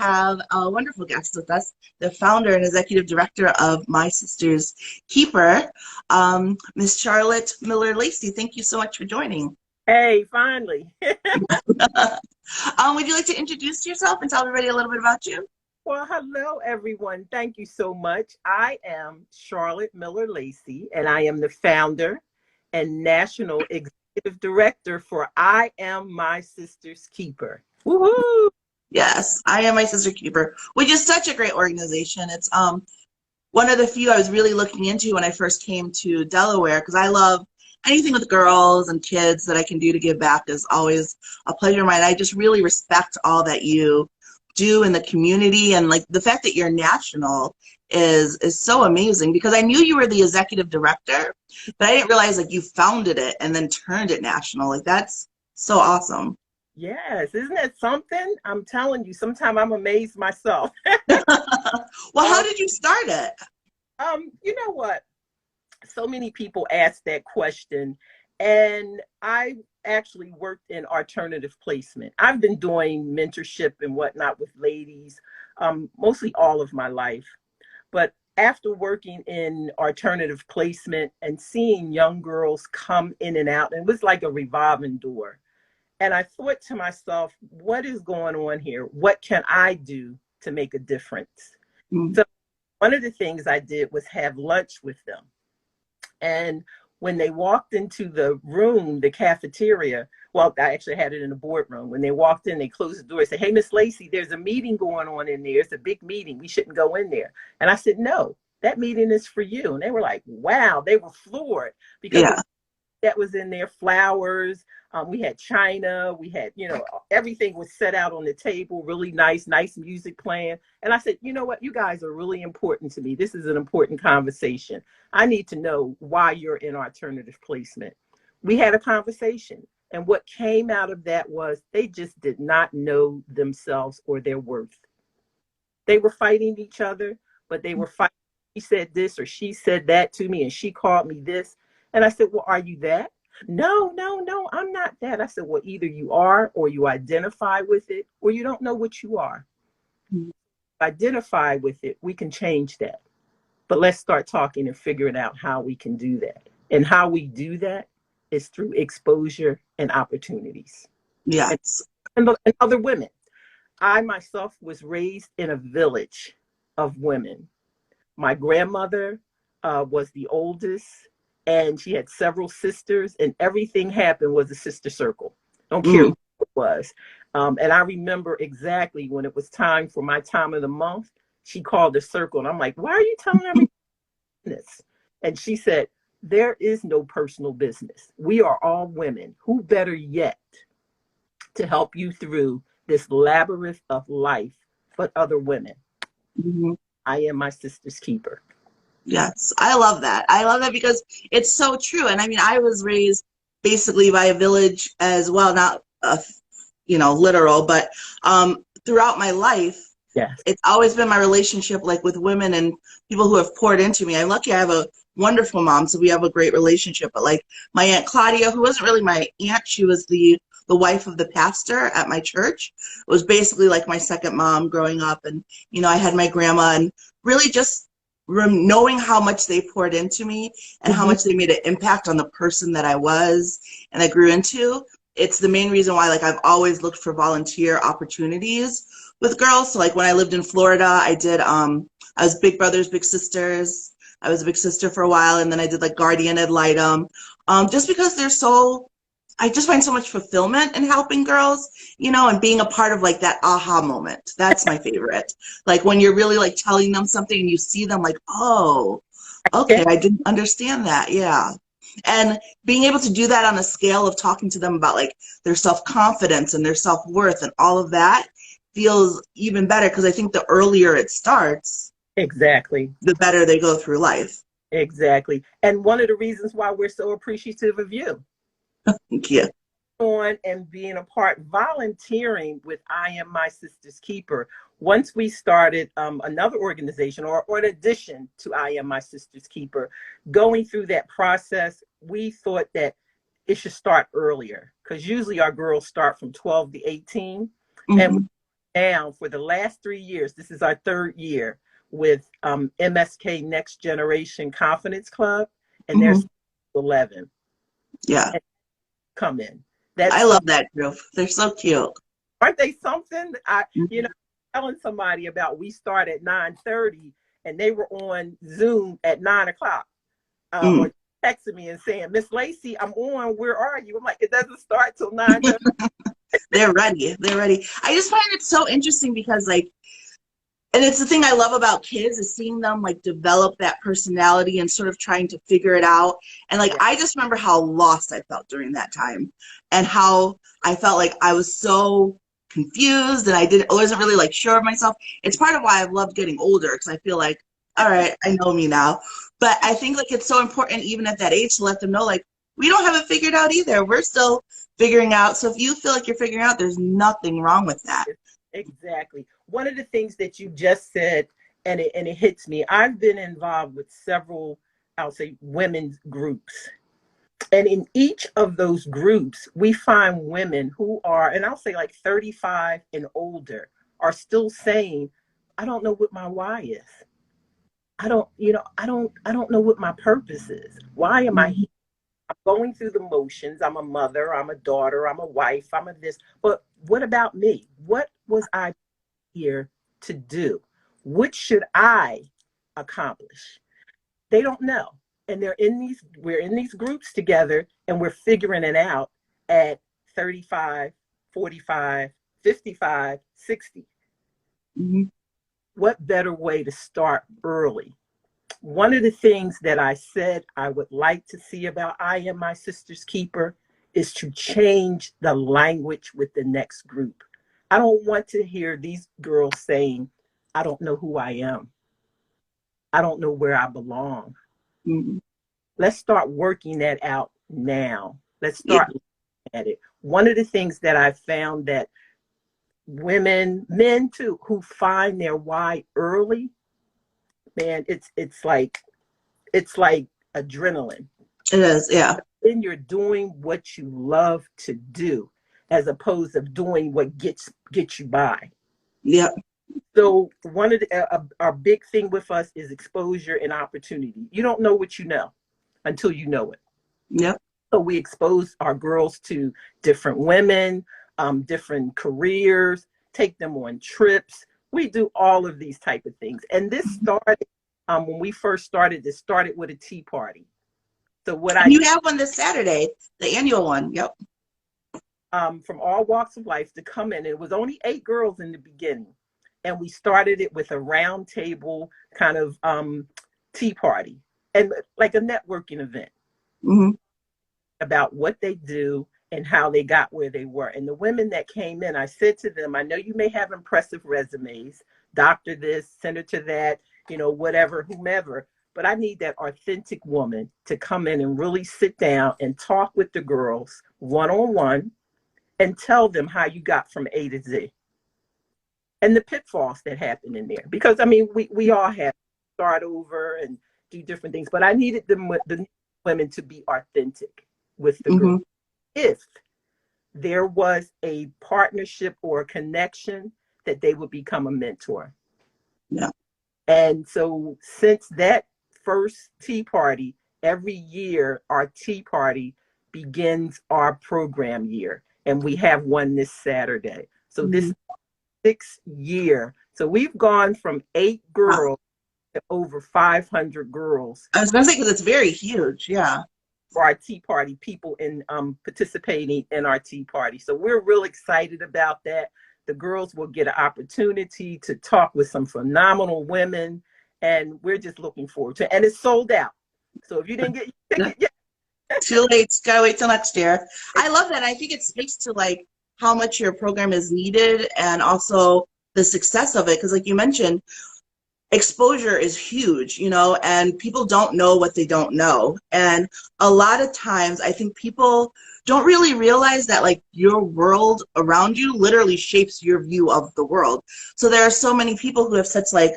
have a wonderful guest with us, the founder and executive director of My Sister's Keeper, Miss Charlotte Miller-Lacy. Thank you so much for joining. Hey, finally. Would you like to introduce yourself and tell everybody a little bit about you? Well, hello, everyone. Thank you so much. I am Charlotte Miller-Lacy, and I am the founder and national executive director for I Am My Sister's Keeper. Woohoo! Yes, I Am My Sister Keeper, which is such a great organization. It's one of the few I was really looking into when I first came to Delaware, because I love anything with girls and kids that I can do to give back is always a pleasure of mine. I just really respect all that you do in the community, and like the fact that you're national is so amazing, because I knew you were the executive director, but I didn't realize like you founded it and then turned it national. Like that's so awesome. Yes, isn't that something? I'm telling you, sometimes I'm amazed myself. Well, how did you start it? You know what? So many people ask that question, and I actually worked in alternative placement. I've been doing mentorship and whatnot with ladies mostly all of my life. But after working in alternative placement and seeing young girls come in and out, it was like a revolving door. And I thought to myself, what is going on here? What can I do to make a difference? Mm. So one of the things I did was have lunch with them. And when they walked into the room, the cafeteria, well, I actually had it in the boardroom. When they walked in, they closed the door and said, "Hey, Miss Lacy, there's a meeting going on in there. It's a big meeting. We shouldn't go in there." And I said, "No, that meeting is for you." And they were like, wow, they were floored because Yeah. that was in there, flowers. We had china. We had, everything was set out on the table, really nice music playing. And I said, you know what? You guys are really important to me. This is an important conversation. I need to know why you're in alternative placement. We had a conversation. And what came out of that was they just did not know themselves or their worth. They were fighting each other, but they were fighting. He said this or she said that to me, and she called me this. And I said, well, are you that? No, I'm not that. I said, well, either you are, or you identify with it, or you don't know what you are. Mm-hmm. Identify with it. We can change that. But let's start talking and figuring out how we can do that. And how we do that is through exposure and opportunities. Yes. And other women. I myself was raised in a village of women. My grandmother was the oldest, and she had several sisters, and everything happened was a sister circle. Don't care Mm. what it was. And I remember exactly when it was time for my time of the month, she called the circle, and I'm like, why are you telling everybody this? And she said, there is no personal business. We are all women. Who better yet to help you through this labyrinth of life but other women? Mm-hmm. I am my sister's keeper. Yes, I love that. I love that because it's so true. And I mean, I was raised basically by a village as well, not literal, but throughout my life, Yes. it's always been my relationship like with women and people who have poured into me. I'm lucky I have a wonderful mom, so we have a great relationship. But like my Aunt Claudia, who wasn't really my aunt, she was the wife of the pastor at my church. It was basically like my second mom growing up. And, I had my grandma, and really just knowing how much they poured into me and how much they made an impact on the person that I was and I grew into. It's the main reason why, like, I've always looked for volunteer opportunities with girls. So like when I lived in Florida, I was Big Brothers Big Sisters. I was a big sister for a while, and then I did like guardian ad litem, just because I just find so much fulfillment in helping girls, and being a part of like that aha moment. That's my favorite. Like when you're really like telling them something and you see them like, oh, okay, I didn't understand that. Yeah. And being able to do that on a scale of talking to them about like their self-confidence and their self-worth and all of that feels even better, because I think the earlier it starts, Exactly. the better they go through life. Exactly. And one of the reasons why we're so appreciative of you Thank you. on and being a part, volunteering with I Am My Sister's Keeper. Once we started another organization, or in addition to I Am My Sister's Keeper, going through that process, we thought that it should start earlier, because usually our girls start from 12 to 18. Mm-hmm. And Now, for the last 3 years, this is our third year with MSK Next Generation Confidence Club, and Hmm. there's 11 Yeah. and come in. I That's love some, that group. They're so cute. aren't they something? You know, Mhm. telling somebody about we start at 9:30, and they were on Zoom at 9 o'clock, Mm. or texting me and saying, "Miss Lacy, I'm on. Where are you?" I'm like, "It doesn't start till 9:30." They're ready. They're ready. I just find it so interesting because like, and it's the thing I love about kids is seeing them like develop that personality and sort of trying to figure it out. And like Yeah, I just remember how lost I felt during that time and how I felt like I was so confused and I wasn't really like sure of myself. It's part of why I've loved getting older because I feel like, all right, I know me now. But I think like it's so important even at that age to let them know like we don't have it figured out either. We're still figuring out. So if you feel like you're figuring out, there's nothing wrong with that. exactly. One of the things that you just said, and it hits me. I've been involved with several, I'll say, women's groups. And in each of those groups, we find women who are, and I'll say like 35 and older, are still saying, I don't know what my why is. I don't know what my purpose is. Why am I here? Mhm. I'm going through the motions. I'm a mother, I'm a daughter, I'm a wife, I'm a this. But what about me? What was I here to do? What should I accomplish? They don't know. And we're in these groups together and we're figuring it out at 35, 45, 55, 60. Mhm. What better way to start early? One of the things that I said I would like to see about I Am My Sister's Keeper is to change the language with the next group. I don't want to hear these girls saying, I don't know who I am. I don't know where I belong. Mhm. Let's start working that out now. Let's Yeah. start looking at it. One of the things that I found that women, men too, who find their why early, man, it's like adrenaline. It is. Yeah. Then you're doing what you love to do as opposed to doing what gets you by. Yeah. So one of our big thing with us is exposure and opportunity. You don't know what you know until you know it. Yeah. So we expose our girls to different women, different careers, take them on trips. We do all of these type of things. And this started when we first started. This started with a tea party. So what I And you did, have one this Saturday, the annual one. Yep. from all walks of life to come in. It was only 8 girls in the beginning, and we started it with a round table kind of tea party and like a networking event Hmm. about what they do and how they got where they were. And the women that came in, I said to them, I know you may have impressive resumes, doctor this, senator that, whatever, whomever, but I need that authentic woman to come in and really sit down and talk with the girls one on one and tell them how you got from A to Z and the pitfalls that happen in there. Because I mean, we all have to start over and do different things, but I needed the women to be authentic with the girl. Hmm. If there was a partnership or a connection, that they would become a mentor. Yeah. And so since that first tea party, every year our tea party begins our program year. And we have one this Saturday. So this Hmm. is 6th year. So we've gone from 8 girls to over 500 girls I was gonna say because it's very huge. Yeah. for our tea party, people in participating in our tea party. So we're real excited about that. The girls will get an opportunity to talk with some phenomenal women, and we're just looking forward to it. And it's sold out. So if you didn't get your Yeah. ticket yet, Too late. Gotta wait till next year. I love that. I think it speaks to like how much your program is needed and also the success of it. Because like you mentioned, exposure is huge, and people don't know what they don't know. And a lot of times I think people don't really realize that like your world around you literally shapes your view of the world. So there are so many people who have such like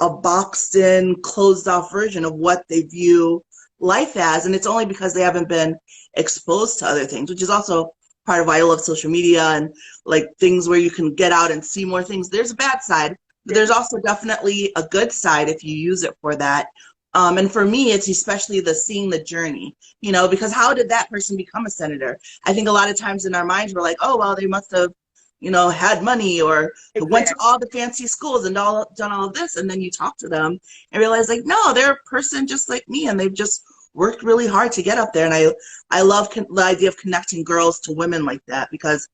a boxed in, closed off version of what they view life as. And it's only because they haven't been exposed to other things, which is also part of why I love social media and like things where you can get out and see more things. There's a bad side, but there's also definitely a good side if you use it for that. And for me, it's especially the seeing the journey, you know, because how did that person become a senator? I think a lot of times in our minds, we're like, oh, well, they must have, you know, had money or went to Exactly. all the fancy schools and done all of this. And then you talk to them and realize like, no, they're a person just like me. And they've just worked really hard to get up there. And I love the idea of connecting girls to women like that, because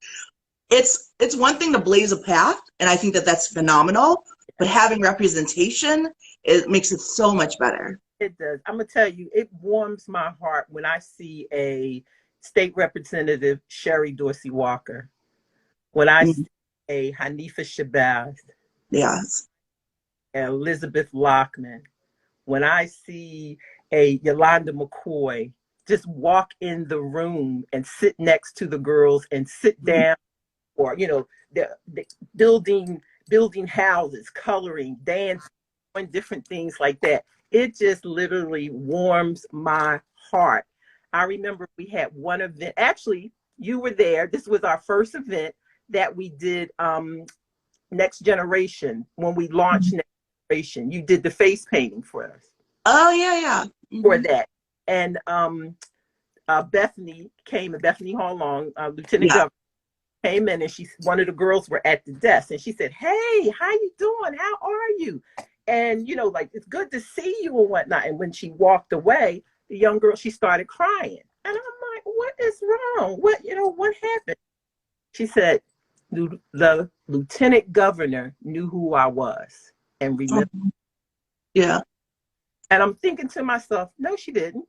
it's one thing to blaze a path. And I think that that's phenomenal, but having representation, it makes it so much better. It does. I'm gonna tell you, it warms my heart when I see a state representative, Sherry Dorsey Walker, when I Mhm. see a Hanifa Shabazz, Yes. Elizabeth Lockman, when I see a Yolanda McCoy just walk in the room and sit next to the girls and sit Mhm. down, or the building houses, coloring, dancing, doing different things like that. It just literally warms my heart. I remember we had one event. Actually, you were there. This was our first event that we did. Next Generation, when we launched Mhm. Next Generation, you did the face painting for us Oh, yeah, yeah. for Hmm. that, and Bethany Hall Long, Lieutenant Yeah. Governor, came in, and one of the girls were at the desk, and she said, "Hey, how you doing? How are you?" And like, it's good to see you and whatnot. And when she walked away, the young girl, she started crying, and I'm like, "What is wrong? What happened?" She said, "The lieutenant governor knew who I was and remembered." Mhm. Yeah. And I'm thinking to myself, "No, she didn't."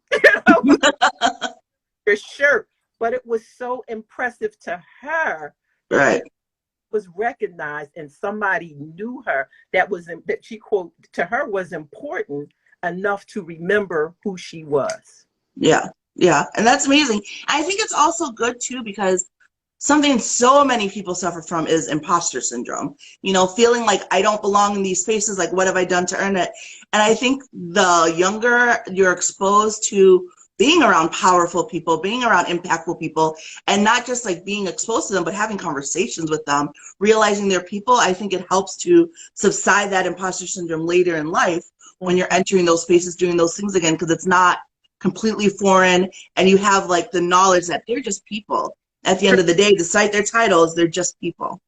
Your shirt, but it was so impressive to her that she Right. was recognized and somebody knew her, that she, quote, to her was important enough to remember who she was. Yeah. Yeah. And that's amazing. I think it's also good too, because something so many people suffer from is imposter syndrome. You know, feeling like I don't belong in these spaces, like what have I done to earn it? And I think the younger you're exposed to being around powerful people, being around impactful people, and not just like being exposed to them, but having conversations with them, realizing they're people, I think it helps to subside that imposter syndrome later in life when you're entering those spaces, doing those things again, because it's not completely foreign, and you have like the knowledge that they're just people at the end of the day. Despite their titles, they're just people.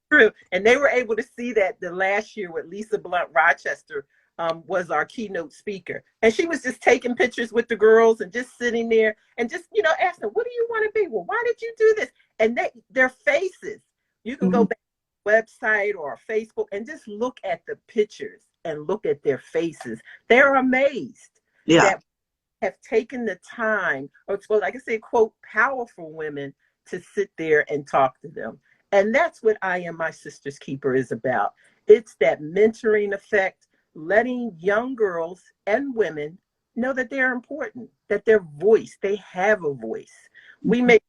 True. And they were able to see that the last year with Lisa Blunt Rochester, was our keynote speaker. And she was just taking pictures with the girls and just sitting there and just, asking, "What do you want to be? Well, why did you do this?" And their faces, you can go Mhm. back to the website or Facebook and just look at the pictures and look at their faces. They're amazed Yeah. that have taken the time, or like I say, quote, powerful women, to sit there and talk to them. And that's what I Am My Sister's Keeper is about. It's that mentoring effect, letting young girls and women know that they're important, that they have a voice. We make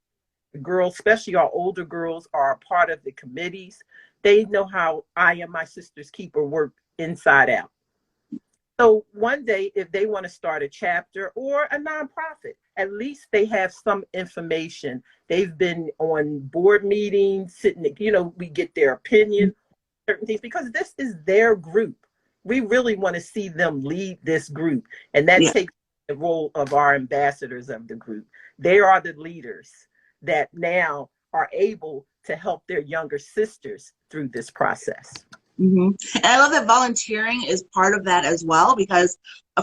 girls, especially our older girls, are a part of the committees. They know how I Am My Sister's Keeper work inside out. So one day, if they want to start a chapter or a nonprofit, at least they have some information. They've been on board meetings, sitting, we get their opinion, certain things, because this is their group. We really want to see them lead this group. And that Yeah. takes the role of our ambassadors of the group. They are the leaders that now are able to help their younger sisters through this process. Hmm. And I love that volunteering is part of that as well, because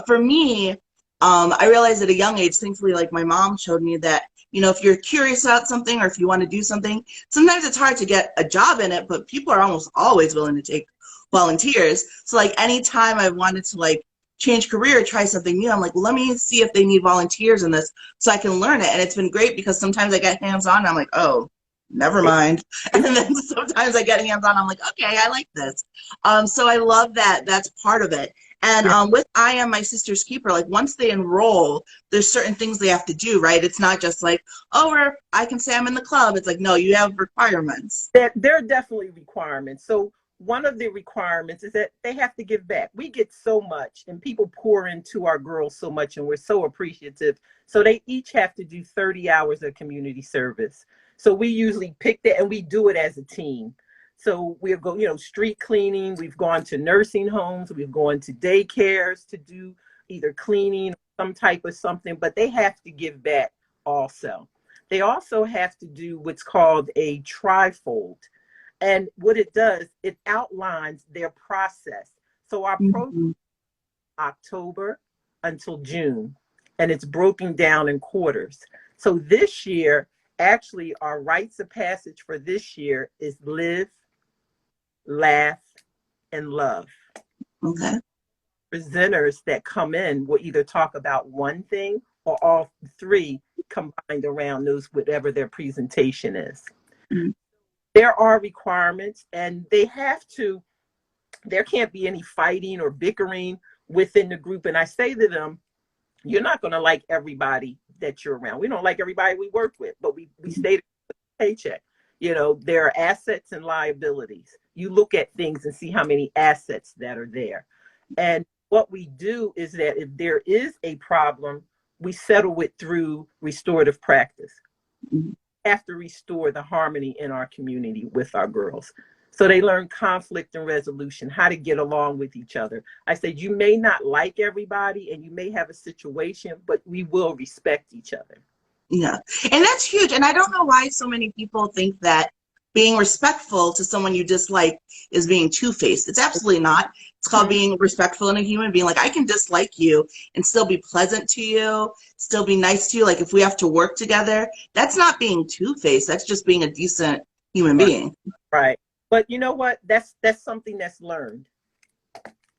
for me, I realized at a young age, thankfully, like my mom showed me that, you know, if you're curious about something or if you want to do something, sometimes it's hard to get a job in it, but people are almost always willing to take volunteers. So like anytime I wanted to like change career, try something new, I'm like, well, let me see if they need volunteers in this so I can learn it. And it's been great because sometimes I get hands-on and I'm like, oh, never mind. And then sometimes I get hands-on, I'm like, okay, I like this. So I love that that's part of it. And Yeah. with I Am My Sister's Keeper, like once they enroll, there's certain things they have to do, right? It's not just like, oh, I can say I'm in the club. It's like, no, you have requirements. There are definitely requirements. So one of the requirements is that they have to give back. We get so much, and people pour into our girls so much, and we're so appreciative. So they each have to do 30 hours of community service. So we usually pick that and we do it as a team. So we'll go, street cleaning. We've gone to nursing homes. We've gone to daycares to do either cleaning or some type of something, but they have to give back also. They also have to do what's called a trifold. And what it does, it outlines their process. So our program October until June, and it's broken down in quarters. So this year, actually, our rites of passage for this year is live, laugh, and love. Okay. Presenters that come in will either talk about one thing or all three combined around those, whatever their presentation is. Mm-hmm. There are requirements, and there can't be any fighting or bickering within the group. And I say to them, you're not going to like everybody that you're around. We don't like everybody we work with, but we stay with a paycheck. There are assets and liabilities. You look at things and see how many assets that are there. And what we do is that if there is a problem, we settle it through restorative practice. Mm-hmm. Have to restore the harmony in our community with our girls. So they learn conflict and resolution, how to get along with each other. I said, you may not like everybody and you may have a situation, but we will respect each other. Yeah. And that's huge. And I don't know why so many people think that being respectful to someone you dislike is being two-faced. It's absolutely not. It's called being respectful in a human being. Like, I can dislike you and still be pleasant to you, still be nice to you. Like, if we have to work together, that's not being two-faced. That's just being a decent human being. Right. But you know what? That's something that's learned.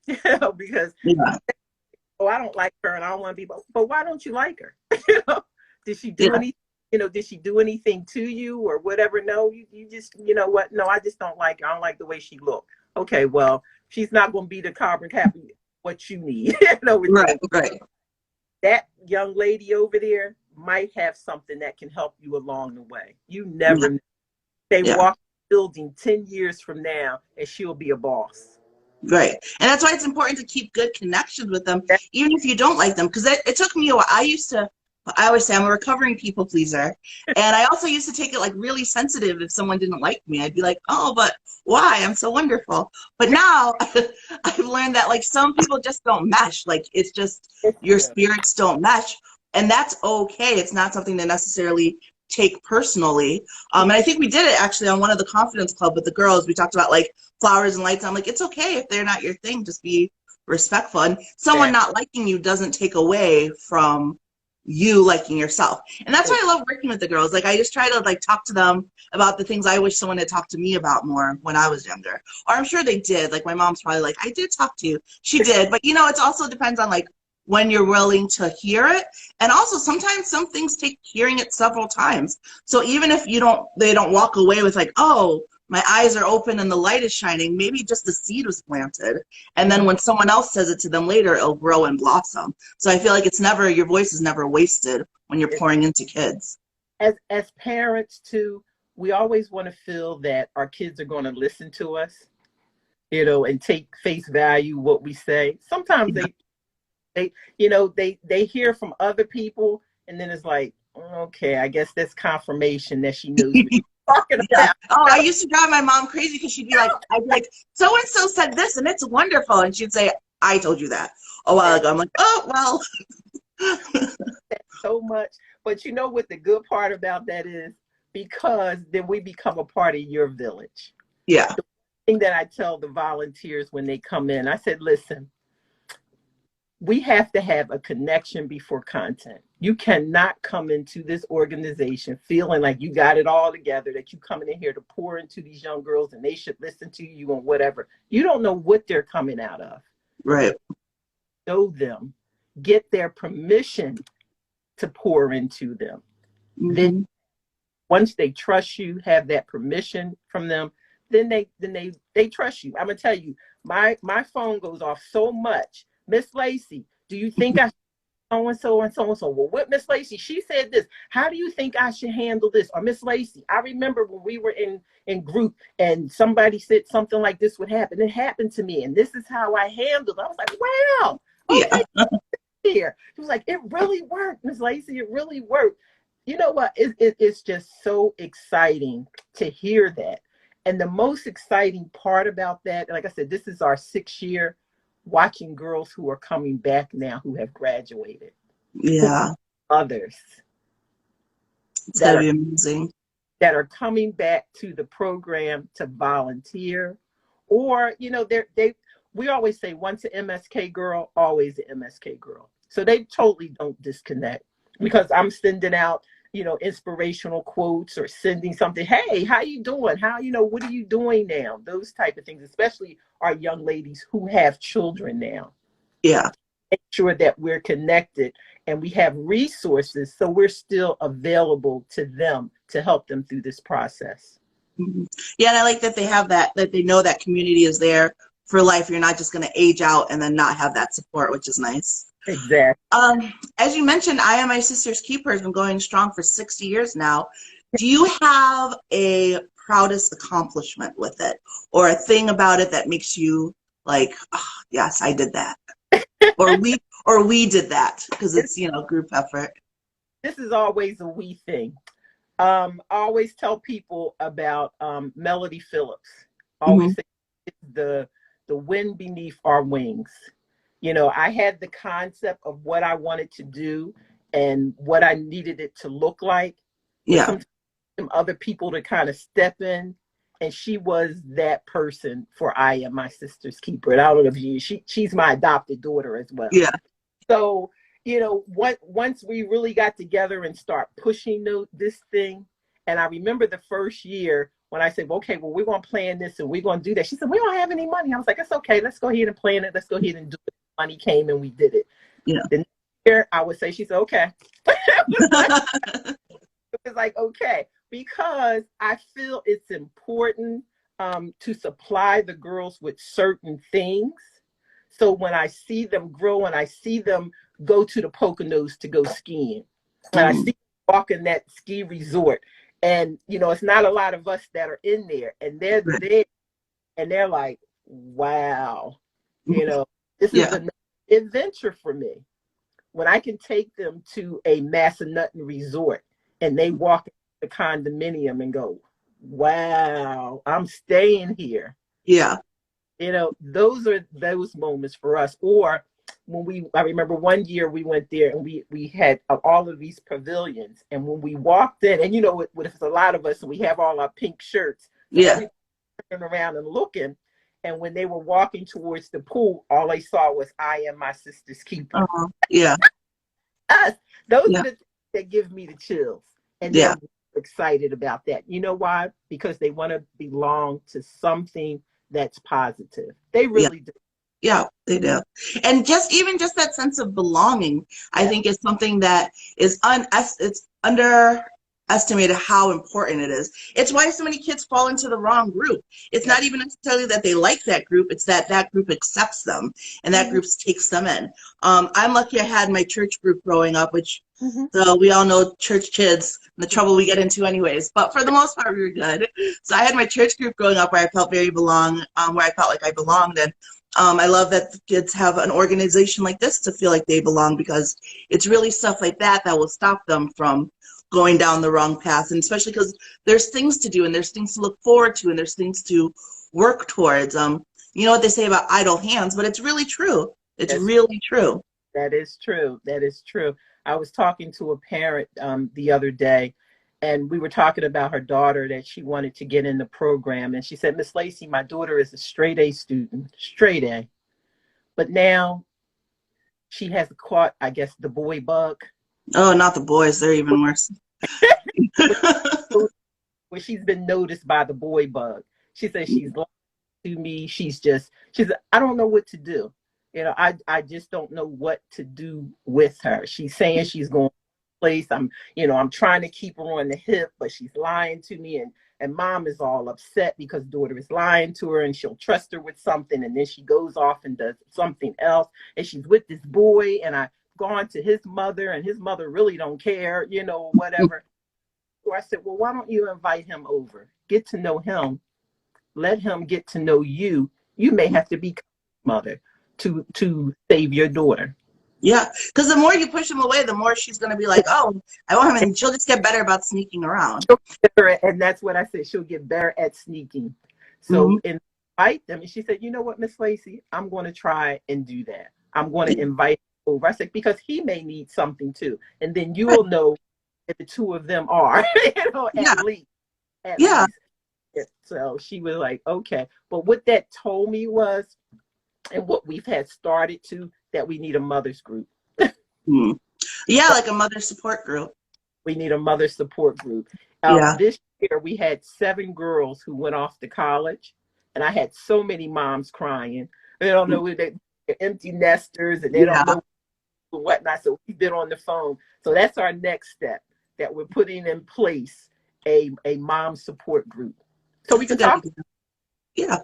Because I don't like her and I don't want to be, but why don't you like her? Did she do anything? Did she do anything to you or whatever? No, you just, what? No, I just don't like her. I don't like the way she looked. Okay, well, she's not going to be the carbon copy what you need. Right. That young lady over there might have something that can help you along the way. You never know. They walk the building 10 years from now and she'll be a boss. Right. And that's why it's important to keep good connections with them, even if you don't like them. Because it took me a while. I always say I'm a recovering people pleaser. And I also used to take it like really sensitive if someone didn't like me. I'd be like, oh, but why? I'm so wonderful. But now I've learned that like some people just don't mesh. Like it's just your spirits don't mesh. And that's okay. It's not something to necessarily take personally. And I think we did it actually on one of the Confidence Club with the girls. We talked about like flowers and lights. I'm like, it's okay if they're not your thing. Just be respectful. And someone not liking you doesn't take away from you liking yourself. And that's why I love working with the girls. Like I just try to like talk to them about the things I wish someone had talked to me about more when I was younger. Or I'm sure they did. Like my mom's probably like, I did talk to you. She did. But it also depends on like when you're willing to hear it. And also sometimes some things take hearing it several times. So even if they don't walk away with like, oh, my eyes are open and the light is shining, maybe just the seed was planted. And then when someone else says it to them later, it'll grow and blossom. So I feel like your voice is never wasted when you're pouring into kids. As parents too, we always want to feel that our kids are going to listen to us, and take face value what we say. Sometimes they hear from other people and then it's like, okay, I guess that's confirmation that she knows me. Oh, I used to drive my mom crazy because she'd be like, I'd be like, so and so said this and it's wonderful, and she'd say, I told you that a while ago. I'm like, oh well. So much, but what the good part about that is, because then we become a part of your village. Yeah. The thing that I tell the volunteers when they come in, I said, listen, we have to have a connection before content. You cannot come into this organization feeling like you got it all together, that you coming in here to pour into these young girls and they should listen to you and whatever. You don't know what they're coming out of. Right. Know them, get their permission to pour into them. Mm-hmm. Then once they trust you, have that permission from them, then they trust you. I'm gonna tell you, my phone goes off so much. Miss Lacy, do you think I should so-and-so and so-and-so? Well, what Miss Lacy? She said this. How do you think I should handle this? Or Miss Lacy, I remember when we were in group and somebody said something like this would happen. It happened to me, and this is how I handled it. I was like, wow. Okay. Here. She was like, it really worked, Miss Lacy. It really worked. You know what? It's just so exciting to hear that. And the most exciting part about that, like I said, this is our 6th year watching girls who are coming back now who have graduated, who Yeah, others it's that gonna are be amazing. coming back to the program to volunteer, or they we always say once an MSK girl, always an MSK girl. So they totally don't disconnect because I'm sending out inspirational quotes or sending something. Hey, how you doing? What are you doing now? Those type of things, especially our young ladies who have children now. Yeah. Make sure that we're connected and we have resources so we're still available to them to help them through this process. Mhm. Yeah, and I like that they have that they know that community is there for life. You're not just going to age out and then not have that support, which is nice. Exactly. As you mentioned, I Am My Sister's Keeper has been going strong for 60 years now. Do you have a proudest accomplishment with it, or a thing about it that makes you like, oh, yes, I did that, or we did that because it's group effort. This is always a we thing. I always tell people about Melody Phillips. I Hmm. always say it's the wind beneath our wings. I had the concept of what I wanted to do and what I needed it to look like, but Yeah. sometimes other people to kind of step in, and she was that person for I Am My Sister's Keeper. And I don't know if she's my adopted daughter as well. Yeah. So, once we really got together and start pushing this thing, and I remember the first year when I said, okay, well, we're going to plan this and we're going to do that. She said, we don't have any money. I was like, it's okay. Let's go ahead and plan it. Let's go ahead and do it. Money came and we did it. Yeah. The next year, I would say, she said, okay. It was like, okay, because I feel it's important to supply the girls with certain things. So when I see them grow and I see them go to the Poconos to go skiing, and I see them walk in that ski resort, and it's not a lot of us that are in there, and they're Right. there, and they're like, wow, this is Yeah. an adventure for me. When I can take them to a Massanutten resort and they walk in the condominium and go, wow, I'm staying here. Yeah. Those are those moments for us. Or I remember one year we went there and we had all of these pavilions. And when we walked in, and if it's a lot of us and we have all our pink shirts, so Yeah. everybody turning around and looking. And when they were walking towards the pool, all they saw was I Am My Sister's Keeper. Yeah. Us. Those Yeah. are the things that give me the chills. And Yeah. they're excited about that. You know why? Because they want to belong to something that's positive. They Yeah. really do. Yeah, they do. And just that sense of belonging, I Yeah. think is something that is it's underestimated how important it is. It's why so many kids fall into the wrong group. It's not even necessarily that they like that group, it's that that group accepts them and that Mm-hmm. group takes them in. I'm lucky I had my church group growing up, which Mm-hmm. so we all know church kids and the trouble we get into anyways, but for the most part we were good. So I had my church group growing up where I felt where I felt like I belonged. And I love that the kids have an organization like this to feel like they belong, because it's really stuff like that that will stop them from going down the wrong path. And especially because there's things to do and there's things to look forward to and there's things to work towards. You know what they say about idle hands, but it's really true. It's That's really true. That is true. That is true. I was talking to a parent the other day, and we were talking about her daughter that she wanted to get in the program. And she said, Miss Lacy, my daughter is a straight A student, straight A. But now she has caught, I guess, the boy bug, Oh, not the boys. They're even worse. where she's been noticed by the boy bug. She says she's lying to me. She's I don't know what to do. I just don't know what to do with her. She's saying she's going place. I'm trying to keep her on the hip, but she's lying to me, and mom is all upset because daughter is lying to her and she'll trust her with something, and then she goes off and does something else, and she's with this boy, and I've gone to his mother and his mother really don't care, whatever. So I said, well, why don't you invite him over, get to know him, let him get to know you. You may have to be mother to save your daughter. Yeah, because the more you push them away, the more she's going to be like, oh, I want him, and she'll just get better about sneaking around. She'll get better and that's what I said. She'll get better at sneaking. Hmm. So invite them. And she said, you know what, Miss Lacy, I'm going to try and do that. I'm going to Yeah, invite him over. I said, because he may need something too. And then you will know if the two of them are, yeah, at least, at yeah. least. So she was like, okay. But what that told me was, and what we've had started to, that we need a mother's group. Hmm. Yeah, like a mother support group. We need a mother support group. Yeah. This year we had 7 girls who went off to college, and I had so many moms crying. They don't know they're empty nesters, and they don't Yeah. know whatnot. So we've been on the phone. So that's our next step, that we're putting in place a mom support group, so we That's a can good talk, idea. Yeah.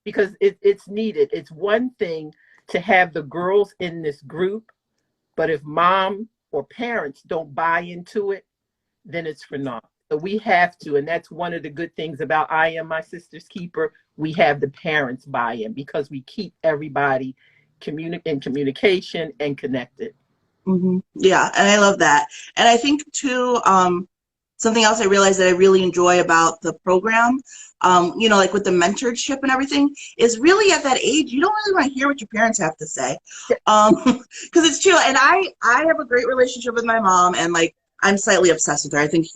because it's needed. It's one thing to have the girls in this group, but if mom or parents don't buy into it, then it's for naught. So we have to, and that's one of the good things about I Am My Sister's Keeper. We have the parents buy in, because we keep everybody in communication and connected. Hmm. Yeah, and I love that. And I think too, something else I realized that I really enjoy about the program, like with the mentorship and everything, is really at that age, you don't really want to hear what your parents have to say. Because it's true. And I have a great relationship with my mom, and like I'm slightly obsessed with her. I think,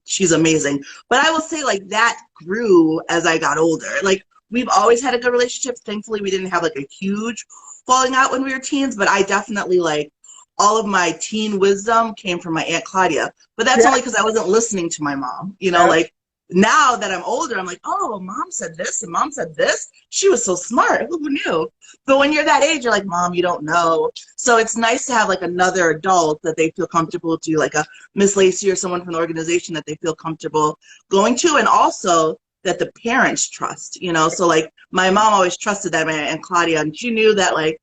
she's amazing. But I will say like that grew as I got older. Like we've always had a good relationship. Thankfully, we didn't have like a huge falling out when we were teens, but I definitely like all of my teen wisdom came from my Aunt Claudia. But that's Yeah, only because I wasn't listening to my mom. yeah, Like now that I'm older, I'm like, oh, mom said this and mom said this. She was so smart. Who knew? But when you're that age, you're like, mom, you don't know. So it's nice to have like another adult that they feel comfortable to, like a Miss Lacey or someone from the organization that they feel comfortable going to, and also that the parents trust. So like my mom always trusted that my Aunt Claudia, and she knew that like,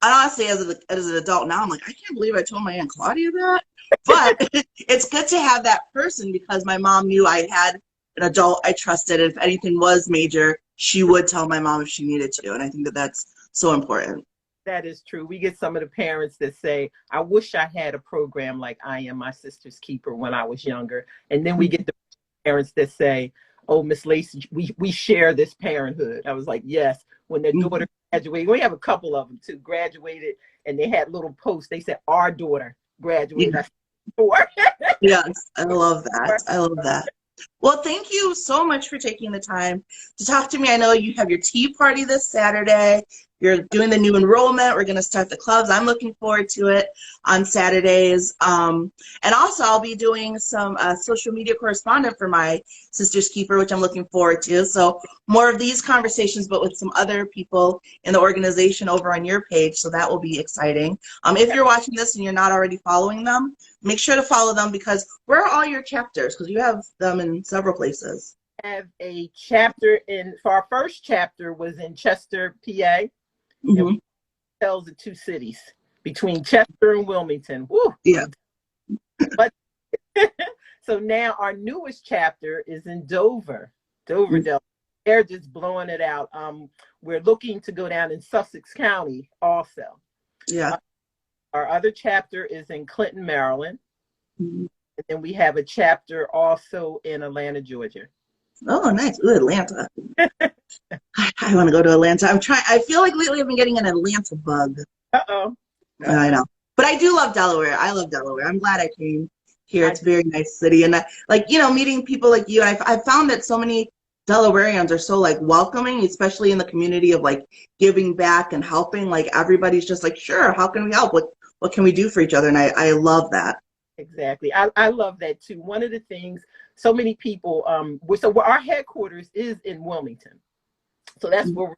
and honestly, as an adult now, I'm like, I can't believe I told my Aunt Claudia that. But it's good to have that person, because my mom knew I had an adult I trusted. And if anything was major, she would tell my mom if she needed to. And I think that that's so important. that is true. We get some of the parents that say, I wish I had a program like I Am My Sister's Keeper when I was younger. And then we get the parents that say, oh, Miss Lacey, we share this parenthood. I was like, yes. When their Mhm. daughter graduated, we have a couple of them too, graduated, and they had little posts. They said, our daughter graduated. Yeah. I said, four. Yes, I love that. I love that. Well, thank you so much for taking the time to talk to me. I know you have your tea party this Saturday. You're doing the new enrollment. We're going to start the clubs. I'm looking forward to it on Saturdays. And also, I'll be doing some social media correspondent for my Sister's Keeper, which I'm looking forward to. So more of these conversations, but with some other people in the organization over on your page. So that will be exciting. If you're watching this and you're not already following them, make sure to follow them, because where are all your chapters? Because you have them in several places. Have a chapter for our first chapter was in Chester, PA, and Hmm. we tells the 2 cities between Chester and Wilmington. Woo! Yeah. But so now our newest chapter is in Dover, Delaware. They're just blowing it out. We're looking to go down in Sussex County also. Yeah. Uh, our other chapter is in Clinton, Maryland. Mhm. And then we have a chapter also in Atlanta, Georgia. Oh, nice. Ooh, Atlanta. I want to go to Atlanta. I feel like lately I've been getting an Atlanta bug. Uh-oh. I Uh-oh. know. But I do love Delaware. I love Delaware. I'm glad I came here. I It's a very nice city. And meeting people like you, I found that so many Delawareans are so like welcoming, especially in the community of like giving back and helping. Like everybody's just like, sure, how can we help? What can we do for each other? And I love that. Exactly. I love that too. One of the things, so many people, our headquarters is in Wilmington. So that's where we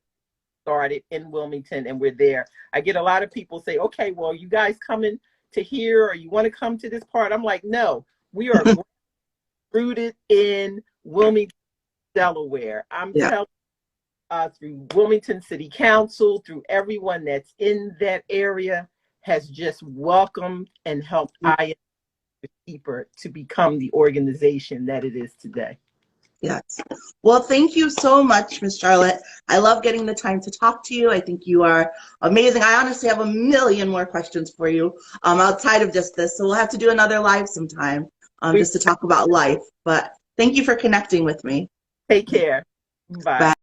started, in Wilmington, and we're there. I get a lot of people say, okay, well, you guys coming to here, or you want to come to this part? I'm like, no, we are rooted in Wilmington, Delaware. I'm Yeah. telling through Wilmington City Council, through everyone that's in that area, has just welcomed and helped I Am Keeper to become the organization that it is today. Yes. Well, thank you so much, Miss Charlotte. I love getting the time to talk to you. I think you are amazing. I honestly have a million more questions for you outside of just this. So we'll have to do another live sometime We just to talk about life. But thank you for connecting with me. take care. Bye. Bye.